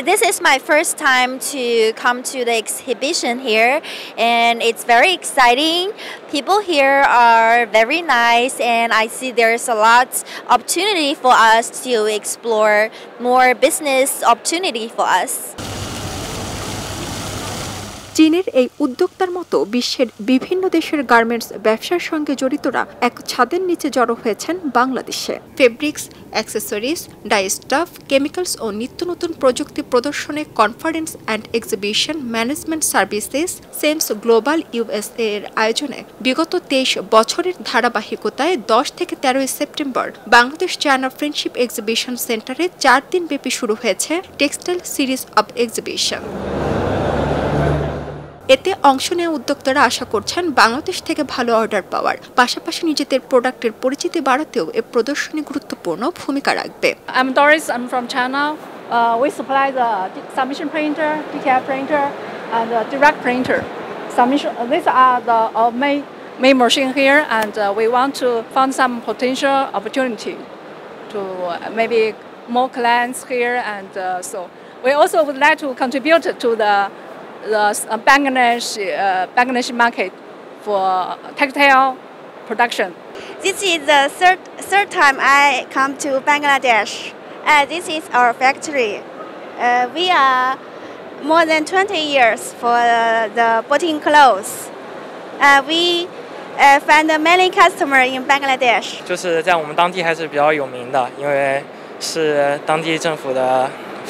This is my first time to come to the exhibition here, and it's very exciting. People here are very nice, and I see there's a lot opportunity for us to explore more business opportunity for us. চীনের এই উদ্যোক্তার মতো বিশ্বের বিভিন্ন দেশের garments ব্যবসার সঙ্গে জড়িতরা এক ছাদের নিচে জড়ো হয়েছেন বাংলাদেশে। Fabrics, accessories, dye stuff, chemicals ও নিত্য নতুন প্রযুক্তি প্রদর্শনে Conference and Exhibition Management Services CEMS Global USA এর আয়োজনে বিগত 23 বছরের ধারাবাহিকতায় 10 থেকে 13 September Bangladesh China friendship exhibition সেন্টারে 4 দিন ব্যাপী শুরু হয়েছে টেক্সটাইল সিরিজ অব এক্সিবিশন। এতে অংশ নেওয়া উদ্যোক্তারা আশা করছেন বাংলাদেশ থেকে ভালো অর্ডার পাওয়ার পাশাপাশি নিজেদের প্রোডাক্টের পরিচিতি বাড়াতেও এই প্রদর্শনী গুরুত্বপূর্ণ ভূমিকা রাখবে। I'm Doris. I'm from China. We supply the submission printer, DTF printer, and the direct printer. These are the main machine here, and we want to find some potential opportunity to maybe more clients here, and so we also would like to contribute to the Bangladesh market for textile production. This is the third time I come to Bangladesh. This is our factory. We are more than 20 years for the botting clothes. We find many customers in Bangladesh. 就是在我们当地还是比较有名的，因为是当地政府的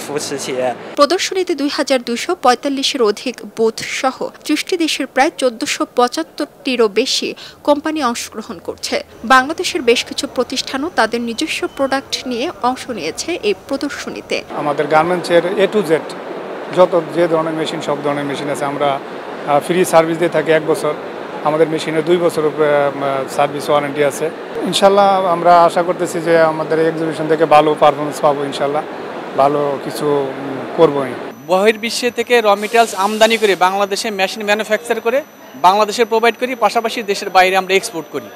扶持企业。প্রদর্শনীতে 2245-এর অধিক booth সহ 30টি দেশের প্রায় 1475টিরও বেশি company অংশগ্রহণ করছে। বাংলাদেশের বেশ কিছু প্রতিষ্ঠানও তাদের নিজস্ব প্রোডাক্ট নিয়ে অংশ নিয়েছে এই প্রদর্শনীতে। আমাদের গার্মেন্টসের A to Z যত যে ধরনের মেশিন সব ধরনের মেশিন আছে, আমরা ফ্রি সার্ভিস দিয়ে থাকি 1 বছর। আমাদের মেশিনে 2 বছর সার্ভিস ওয়ারেন্টি আছে। ইনশাল্লাহ আমরা আশা করতেছি যে আমাদের এক্সিবিশন থেকে ভালো পারফরমেন্স পাবো, ইনশাল্লাহ ভালো কিছু করবই। বহির্বিশ্ব থেকে র মেটেরিয়ালস আমদানি করে বাংলাদেশে মেশিন ম্যানুফ্যাকচার করে বাংলাদেশে প্রোভাইড করি, পাশাপাশি দেশের বাইরে আমরা এক্সপোর্ট করি।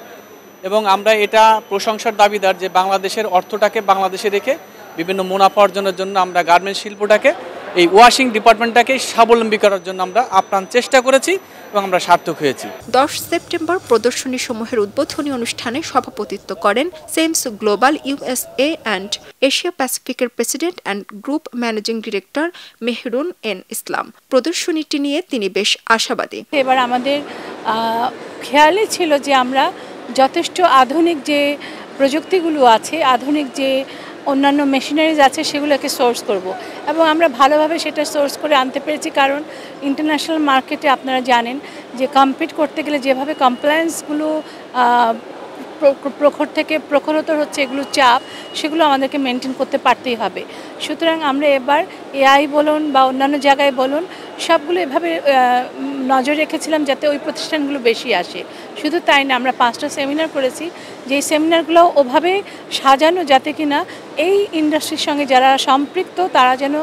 এবং আমরা এটা প্রশংসার দাবিদার যে বাংলাদেশের অর্থটাকে বাংলাদেশে রেখে বিভিন্ন মুনাফা অর্জনের জন্য আমরা গার্মেন্টস শিল্পটাকে, এই ওয়াশিং ডিপার্টমেন্টটাকে স্বাবলম্বী করার জন্য আমরা আপ্রাণ চেষ্টা করেছি এবং আমরা সার্থক হয়েছি। 10 সেপ্টেম্বর প্রদর্শনী সমূহের উদ্বোধনী অনুষ্ঠানে সভাপতিত্ব করেন CEMS Global USA and Asia প্যাসিফিকের president and group managing director Mehrun N Islam. প্রদর্শনীটি নিয়ে তিনি বেশ আশাবাদী। এবার আমাদের খেয়ালই ছিল যে আমরা যথেষ্ট আধুনিক যে প্রযুক্তিগুলো আছে, আধুনিক যে অন্যান্য মেশিনারিজ আছে সেগুলোকে সোর্স করব এবং আমরা ভালোভাবে সেটা সোর্স করে আনতে পেরেছি। কারণ ইন্টারন্যাশনাল মার্কেটে আপনারা জানেন যে কম্পিট করতে গেলে যেভাবে কমপ্লায়েন্সগুলো প্রখর থেকে প্রখরতর হচ্ছে, এগুলো চাপ, সেগুলো আমাদেরকে মেনটেন করতে পারতেই হবে। সুতরাং আমরা এবার এআই বলুন বা অন্যান্য জায়গায় বলুন, সবগুলো এভাবে নজর রেখেছিলাম যাতে ওই প্রতিষ্ঠানগুলো বেশি আসে। শুধু তাই না, আমরা 5টা সেমিনার করেছি, যেই সেমিনারগুলো ওভাবে সাজানো যাতে কিনা এই ইন্ডাস্ট্রির সঙ্গে যারা সম্পৃক্ত তারা যেন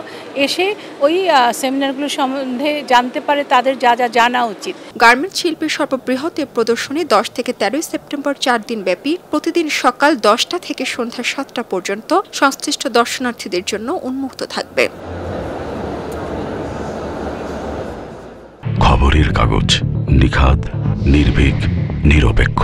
এসে ওই সেমিনারগুলো সম্বন্ধে জানতে পারে, তাদের যা যা জানা উচিত। গার্মেন্টস শিল্পের সর্ববৃহৎ প্রদর্শনী 10 থেকে 13 সেপ্টেম্বর 4 দিন ব্যাপী প্রতিদিন সকাল 10টা থেকে সন্ধ্যা 7টা পর্যন্ত সংশ্লিষ্ট দর্শনার্থীদের জন্য উন্মুক্ত থাকবে। খবরের কাগজ, নিখাত, নির্ভীক, নিরপেক্ষ।